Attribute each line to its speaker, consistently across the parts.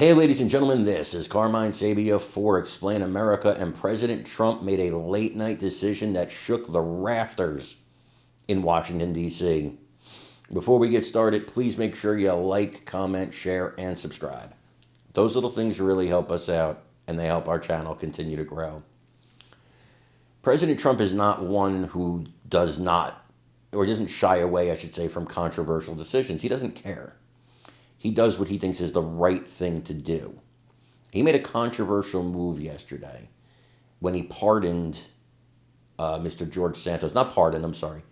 Speaker 1: Hey, ladies and gentlemen, this is Carmine Sabia for Explain America, and President Trump made a late-night decision that shook the rafters in Washington, D.C. Before we get started, please make sure you like, comment, share, and subscribe. Those little things really help us out, and they help our channel continue to grow. President Trump is not one who does not, or doesn't shy away, I should say, from controversial decisions. He doesn't care. He does what he thinks is the right thing to do. He made a controversial move yesterday when he pardoned Mr. George Santos. Not pardoned, I'm sorry.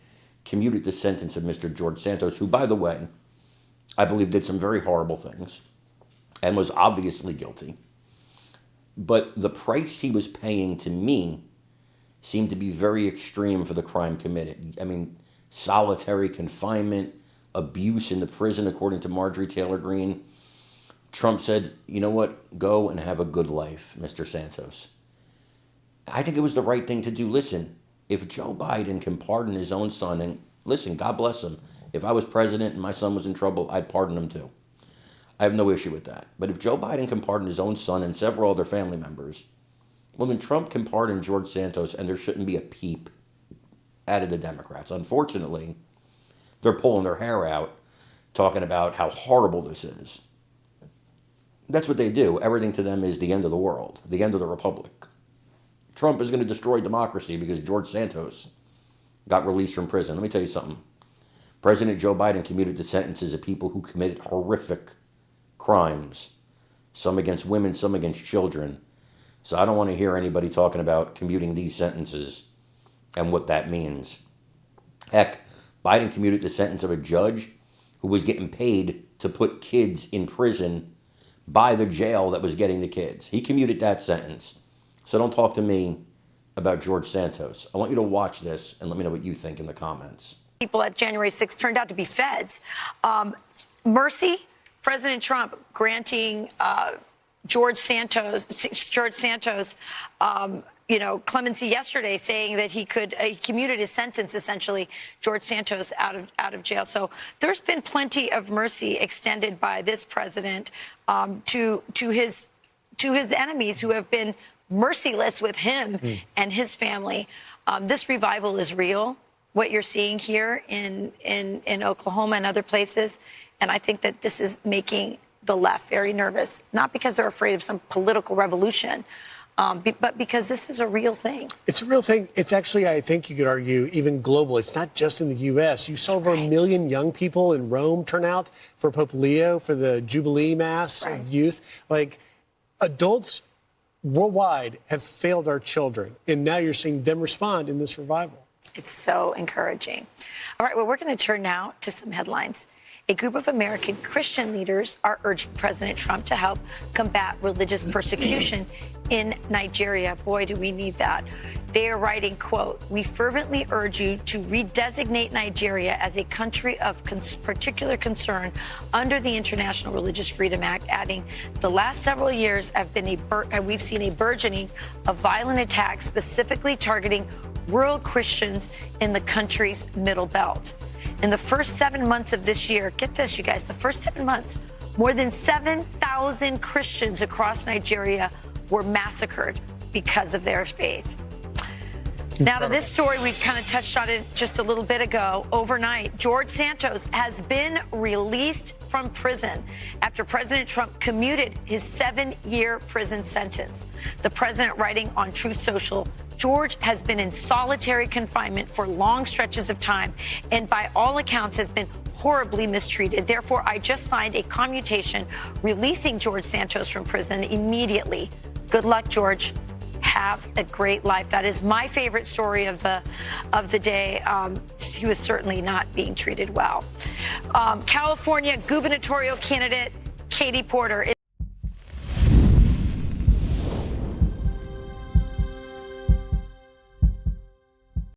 Speaker 1: Commuted the sentence of Mr. George Santos, who, by the way, I believe did some very horrible things and was obviously guilty. But the price he was paying, to me, seemed to be very extreme for the crime committed. I mean, solitary confinement, abuse in the prison, according to Marjorie Taylor Greene. Trump said, you know what, go and have a good life, Mr. Santos. I think it was the right thing to do. Listen, if Joe Biden can pardon his own son, and listen, God bless him. If I was president and my son was in trouble, I'd pardon him too. I have no issue with that. But if Joe Biden can pardon his own son and several other family members, well, then Trump can pardon George Santos, and there shouldn't be a peep out of the Democrats. Unfortunately, they're pulling their hair out, talking about how horrible this is. That's what they do. Everything to them is the end of the world, the end of the republic. Trump is going to destroy democracy because George Santos got released from prison. Let me tell you something. President Joe Biden commuted the sentences of people who committed horrific crimes, some against women, some against children. So I don't want to hear anybody talking about commuting these sentences and what that means. Heck, Biden commuted the sentence of a judge who was getting paid to put kids in prison by the jail that was getting the kids. He commuted that sentence. So don't talk to me about George Santos. I want you to watch this and let me know what you think in the comments.
Speaker 2: People at January 6th turned out to be feds. Mercy, President Trump granting George Santos, clemency yesterday, saying that he could he commuted his sentence, essentially, George Santos out of jail. So there's been plenty of mercy extended by this president to his enemies who have been merciless with him and his family. This revival is real. What you're seeing here in Oklahoma and other places, and I think that this is making the left very nervous, not because they're afraid of some political revolution, but because this is a real thing. It's a real thing. It's actually, I think you could argue, even global. It's not just in the U.S. You saw over 1 million young people in Rome turn out for Pope Leo, for the Jubilee Mass of youth. Like, adults worldwide have failed our children, and now you're seeing them respond in this revival. It's so encouraging. All right, well, we're going to turn now to some headlines. A group of American Christian leaders are urging President Trump to help combat religious persecution in Nigeria. Boy, do we need that. They are writing, quote, "We fervently urge you to redesignate Nigeria as a country of particular concern under the International Religious Freedom Act," adding, "The last several years have been we've seen a burgeoning of violent attacks specifically targeting rural Christians in the country's Middle Belt. In the first 7 months of this year," get this, you guys, the first 7 months, more than 7,000 Christians across Nigeria were massacred because of their faith. Now, to this story, we kind of touched on it just a little bit ago. Overnight, George Santos has been released from prison after President Trump commuted his 7-year prison sentence. The president writing on Truth Social, "George has been in solitary confinement for long stretches of time and by all accounts has been horribly mistreated. Therefore, I just signed a commutation releasing George Santos from prison immediately. Good luck, George. Have a great life." That is my favorite story of the day. He was certainly not being treated well. California gubernatorial candidate Katie Porter